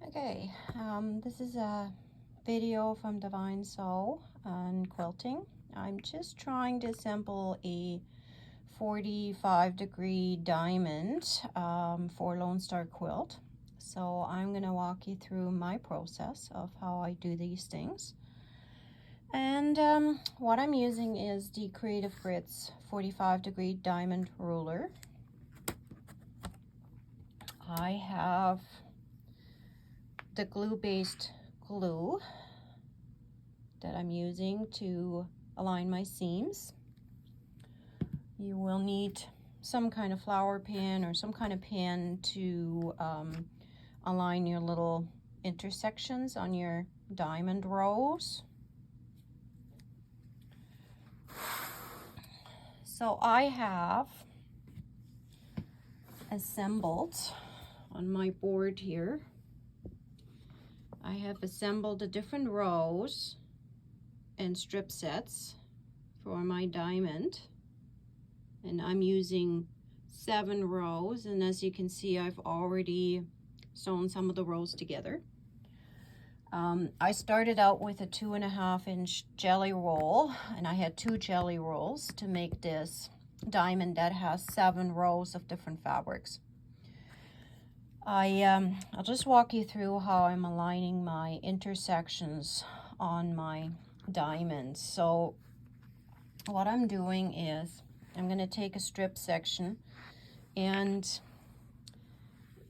Okay, this is a video from Divine Sew on quilting. I'm just trying to assemble a 45-degree diamond for Lonestar quilt. So I'm going to walk you through my process of how I do these things. And what I'm using is the Creative Grits 45-degree diamond ruler. I have the glue-based glue that I'm using to align my seams. You will need some kind of flower pin or some kind of pin to align your little intersections on your diamond rows. So I have assembled on my board here, I have assembled the different rows and strip sets for my diamond, and I'm using 7 rows, and as you can see I've already sewn some of the rows together. I started out with a 2.5-inch jelly roll, and I had 2 jelly rolls to make this diamond that has 7 rows of different fabrics. I'll just walk you through how I'm aligning my intersections on my diamonds. So what I'm doing is I'm going to take a strip section, and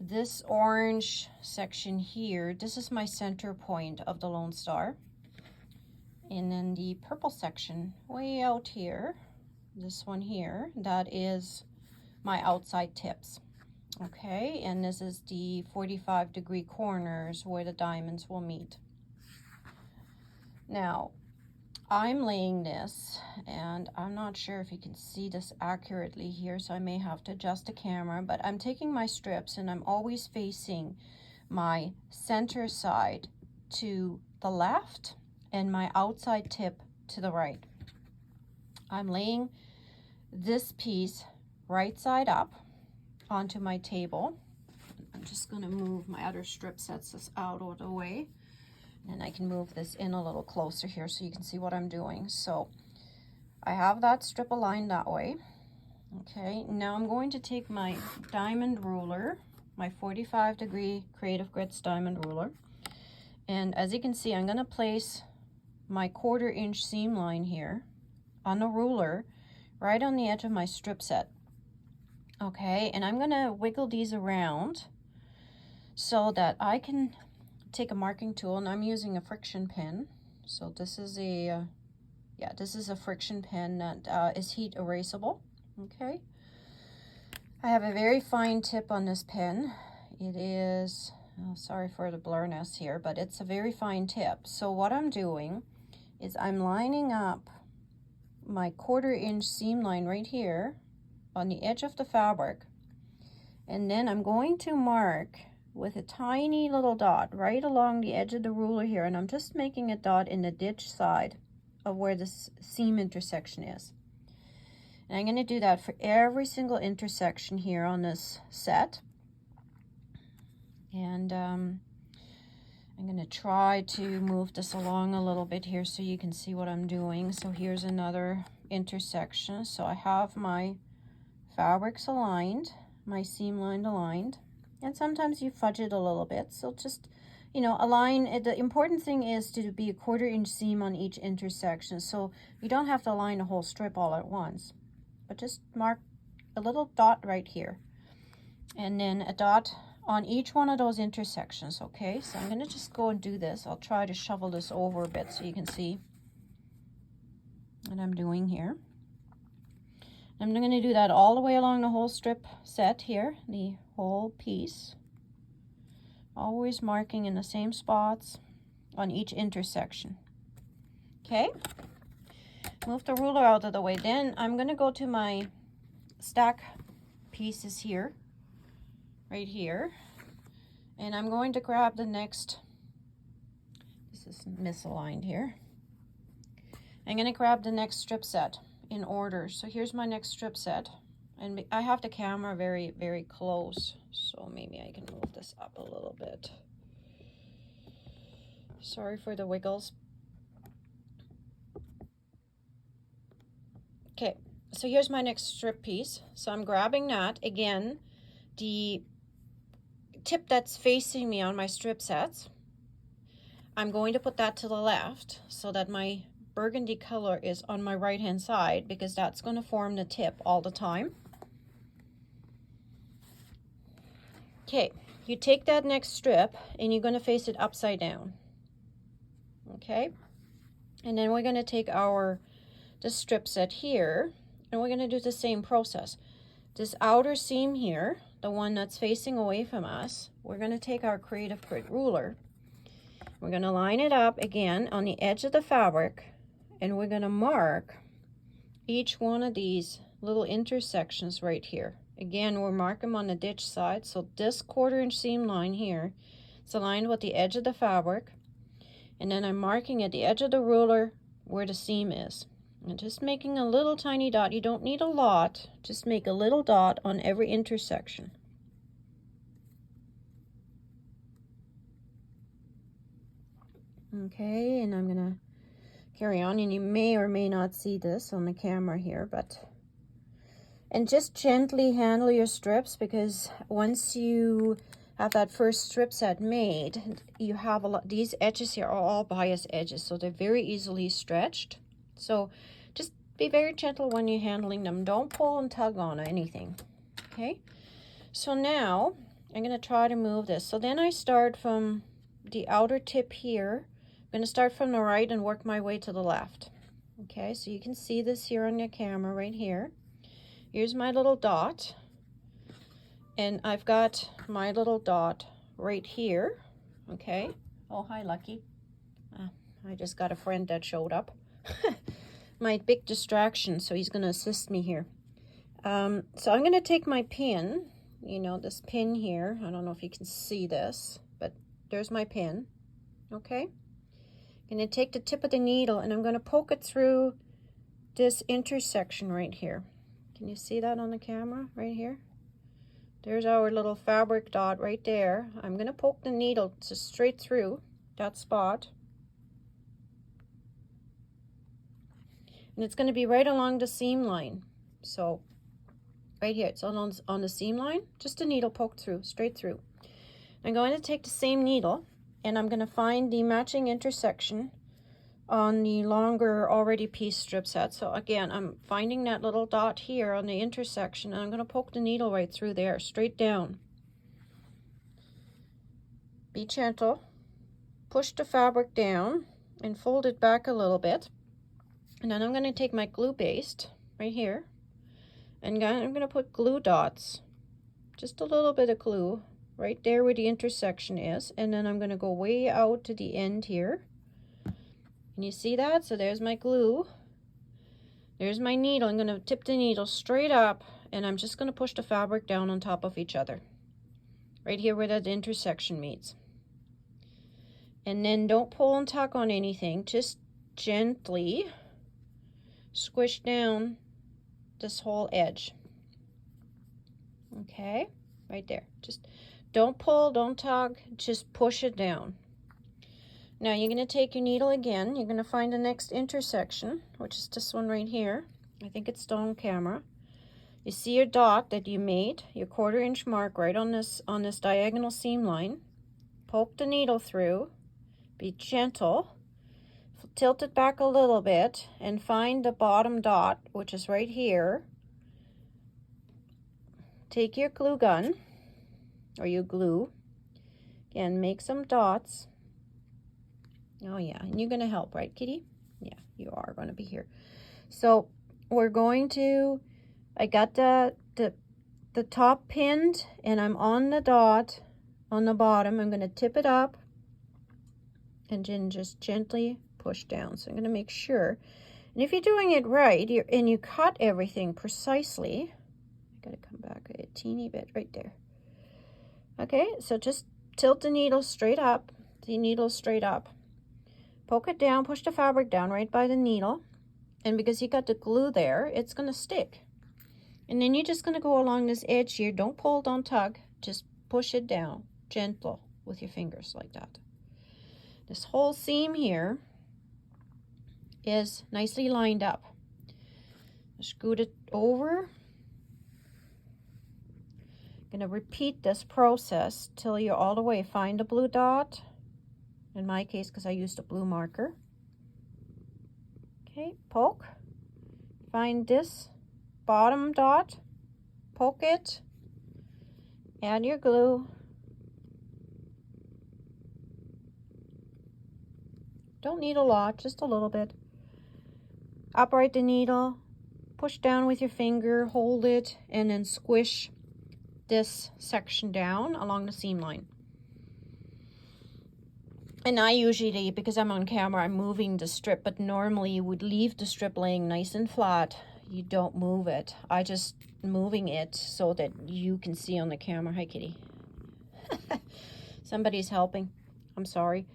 this orange section here, this is my center point of the Lonestar. And then the purple section way out here, this one here, that is my outside tips. Okay, and this is the 45-degree corners where the diamonds will meet. Now, I'm laying this, and I'm not sure if you can see this accurately here, so I may have to adjust the camera, but I'm taking my strips and I'm always facing my center side to the left and my outside tip to the right. I'm laying this piece right side up onto my table. I'm just going to move my other strip sets out of the way, and I can move this in a little closer here so you can see what I'm doing. So I have that strip aligned that way. Okay, now I'm going to take my diamond ruler, my 45-degree Creative Grits diamond ruler, and as you can see I'm going to place my 1/4-inch seam line here on the ruler right on the edge of my strip set. Okay, and I'm going to wiggle these around so that I can take a marking tool, and I'm using a friction pin. So this is a this is a friction pin that is heat erasable. Okay, I have a very fine tip on this pen. It is, oh, sorry for the blurriness here, but it's a very fine tip. So what I'm doing is I'm lining up my 1/4-inch seam line right here on the edge of the fabric, and then I'm going to mark with a tiny little dot right along the edge of the ruler here, and I'm just making a dot in the ditch side of where this seam intersection is. And I'm going to do that for every single intersection here on this set. And I'm going to try to move this along a little bit here so you can see what I'm doing. So here's another intersection. So I have my fabrics aligned, my seam line aligned, and sometimes you fudge it a little bit, so just, you know, align it. The important thing is to be a 1/4-inch seam on each intersection, so you don't have to align the whole strip all at once, but just mark a little dot right here, and then a dot on each one of those intersections. Okay, so I'm going to just go and do this. I'll try to shovel this over a bit so you can see what I'm doing here. I'm going to do that all the way along the whole strip set here, the whole piece. Always marking in the same spots on each intersection. Okay, move the ruler out of the way. Then I'm going to go to my stack pieces here, right here, and I'm going to grab the next, this is misaligned here. I'm going to grab the next strip set in order. So here's my next strip set, and I have the camera very, very close, so maybe I can move this up a little bit. Sorry for the wiggles. Okay, so here's my next strip piece. So I'm grabbing that. Again, the tip that's facing me on my strip sets, I'm going to put that to the left so that my burgundy color is on my right hand side, because that's going to form the tip all the time. Okay, you take that next strip and you're going to face it upside down. Okay, and then we're going to take this strip set here, and we're going to do the same process. This outer seam here, the one that's facing away from us, we're going to take our Creative Grit ruler. We're going to line it up again on the edge of the fabric, and we're going to mark each one of these little intersections right here. Again, we'll mark them on the ditch side. So this 1/4 inch seam line here is aligned with the edge of the fabric, and then I'm marking at the edge of the ruler where the seam is. And just making a little tiny dot. You don't need a lot, just make a little dot on every intersection. Okay, and I'm gonna carry on, and you may or may not see this on the camera here, and just gently handle your strips, because once you have that first strip set made, you have a lot, these edges here are all bias edges, so they're very easily stretched. So just be very gentle when you're handling them. Don't pull and tug on anything. Okay, so now I'm going to try to move this. So then I start from the outer tip here. I'm going to start from the right and work my way to the left. Okay, so you can see this here on your camera right here. Here's my little dot, and I've got my little dot right here. Okay. Oh, hi, Lucky. I just got a friend that showed up. My big distraction, so he's going to assist me here. So I'm going to take my pin, you know, this pin here. I don't know if you can see this, but there's my pin. Okay. I'm going to take the tip of the needle, and I'm going to poke it through this intersection right here. Can you see that on the camera right here? There's our little fabric dot right there. I'm going to poke the needle just straight through that spot. And it's going to be right along the seam line. So right here, it's on the seam line, just a needle poked through, straight through. I'm going to take the same needle, and I'm going to find the matching intersection on the longer already piece strip set. So again, I'm finding that little dot here on the intersection, and I'm going to poke the needle right through there, straight down. Be gentle. Push the fabric down and fold it back a little bit. And then I'm going to take my glue baste right here, and I'm going to put glue dots, just a little bit of glue right there where the intersection is, and then I'm going to go way out to the end here. Can you see that? So there's my glue. There's my needle. I'm going to tip the needle straight up, and I'm just going to push the fabric down on top of each other, right here where that intersection meets. And then don't pull and tuck on anything, just gently squish down this whole edge. Okay, right there. Just don't pull, don't tug, just push it down. Now you're going to take your needle again. You're going to find the next intersection, which is this one right here. I think it's on camera. You see your dot that you made, your 1/4 inch mark right on this diagonal seam line. Poke the needle through. Be gentle. Tilt it back a little bit and find the bottom dot, which is right here. Take your glue gun or your glue. Again, make some dots. Oh yeah, and you're going to help, right, Kitty? Yeah, you are going to be here. So we're going to, I got the top pinned, and I'm on the dot on the bottom. I'm going to tip it up and then just gently push down. So I'm going to make sure, and if you're doing it right, and you cut everything precisely, I got to come back a teeny bit right there. Okay, so just tilt the needle straight up, poke it down, push the fabric down right by the needle, and because you got the glue there, it's going to stick. And then you're just going to go along this edge here. Don't pull, don't tug, just push it down, gentle with your fingers like that. This whole seam here is nicely lined up. Scoot it over. Going to repeat this process till you're all the way. Find a blue dot. In my case, because I used a blue marker. Okay, poke. Find this bottom dot. Poke it. Add your glue. Don't need a lot, just a little bit. Upright the needle. Push down with your finger, hold it, and then squish this section down along the seam line. And I usually, because I'm on camera, I'm moving the strip, but normally you would leave the strip laying nice and flat. You don't move it. I just moving it so that you can see on the camera. Hi, kitty. Somebody's helping. I'm sorry.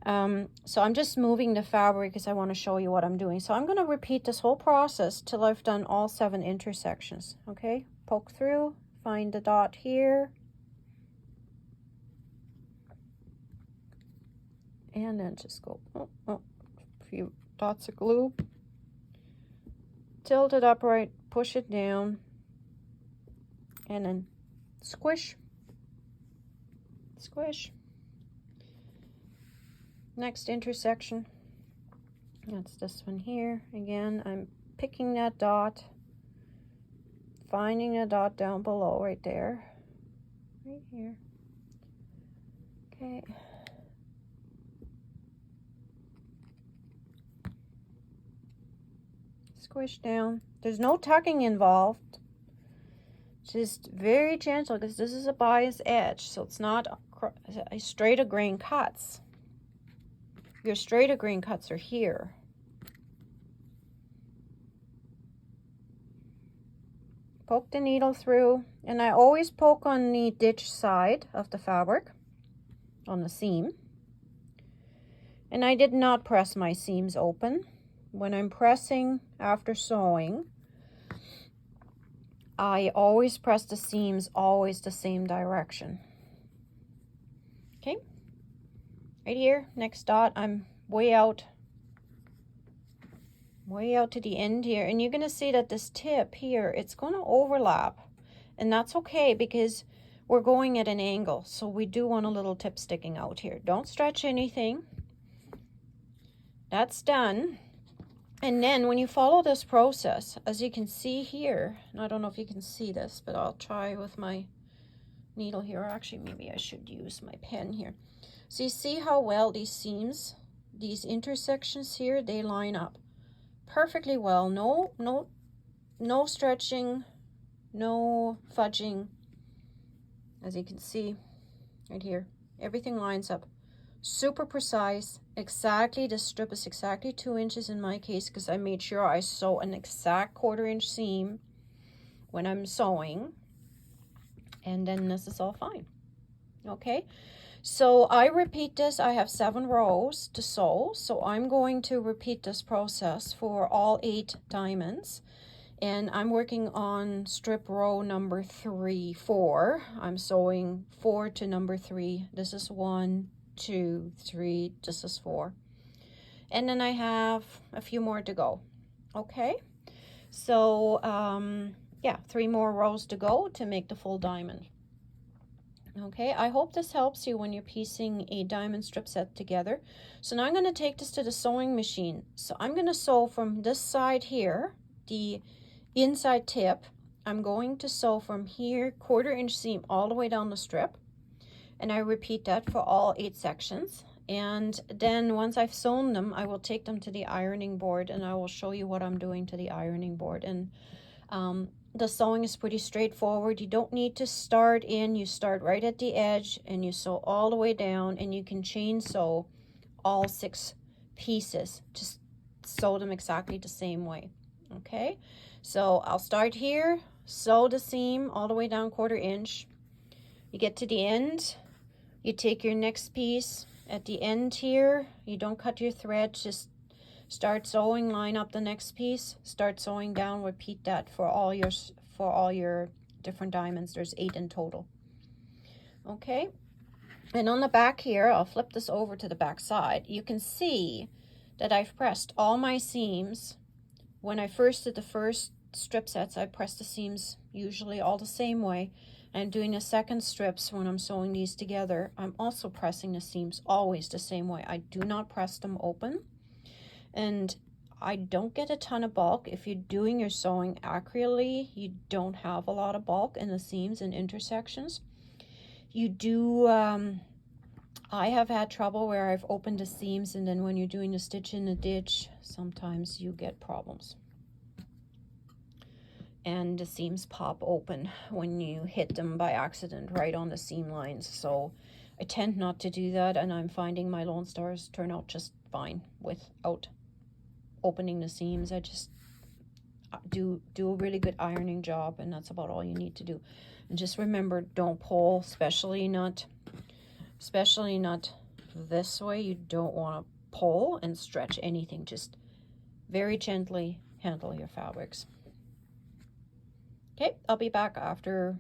So I'm just moving the fabric because I want to show you what I'm doing. So I'm going to repeat this whole process till I've done all 7 intersections. Okay, poke through, find the dot here, and then just go a few dots of glue, tilt it upright, push it down, and then squish, squish. Next intersection, that's this one here. Again, I'm picking that dot, finding a dot down below right there, right here. Okay. Squish down. There's no tucking involved. Just very gentle because this is a bias edge, so it's not a straight of grain cuts. Your straight of grain cuts are here. Poke the needle through, and I always poke on the ditch side of the fabric, on the seam. And I did not press my seams open. When I'm pressing after sewing, I always press the seams always the same direction. Okay, right here, next dot, I'm way out to the end here, and you're going to see that this tip here, it's going to overlap, and that's okay because we're going at an angle, so we do want a little tip sticking out here. Don't stretch anything. That's done. And then when you follow this process, as you can see here, and I don't know if you can see this, but I'll try with my needle here. Actually, maybe I should use my pen here. So you see how well these seams, these intersections here, they line up perfectly well. No stretching, no fudging. As you can see right here, everything lines up super precise. Exactly, the strip is exactly 2 inches in my case because I made sure I sew an exact 1/4 inch seam when I'm sewing, and then this is all fine. Okay, so I repeat this. I have 7 rows to sew, so I'm going to repeat this process for all 8 diamonds, and I'm working on strip row number 4. I'm sewing 4 to number 3. This is 1, 2, 3, this is 4, and then I have a few more to go. Okay, so yeah, 3 more rows to go to make the full diamond. Okay, I hope this helps you when you're piecing a diamond strip set together. So now I'm going to take this to the sewing machine. So I'm going to sew from this side here, the inside tip. I'm going to sew from here, 1/4 inch seam all the way down the strip. And I repeat that for all 8 sections. And then once I've sewn them, I will take them to the ironing board, and I will show you what I'm doing to the ironing board. And the sewing is pretty straightforward. You don't need to start in. You start right at the edge and you sew all the way down, and you can chain sew all 6 pieces. Just sew them exactly the same way. Okay, so I'll start here, sew the seam all the way down 1/4 inch. You get to the end, you take your next piece at the end here. You don't cut your thread, just start sewing, line up the next piece, start sewing down, repeat that for all your different diamonds. There's 8 in total. Okay, And on the back here, I'll flip this over to the back side. You can see that I've pressed all my seams. When I first did the first strip sets, I pressed the seams usually all the same way. I'm doing the second strips when I'm sewing these together. I'm also pressing the seams always the same way. I do not press them open. And I don't get a ton of bulk. If you're doing your sewing accurately, you don't have a lot of bulk in the seams and intersections. You do, I have had trouble where I've opened the seams, and then when you're doing the stitch in the ditch, sometimes you get problems. And the seams pop open when you hit them by accident right on the seam lines. So I tend not to do that, and I'm finding my Lonestars turn out just fine without opening the seams. I just do a really good ironing job, and that's about all you need to do. And just remember, don't pull, especially not this way. You don't want to pull and stretch anything. Just very gently handle your fabrics. Okay, I'll be back after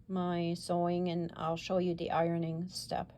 my sewing and I'll show you the ironing step.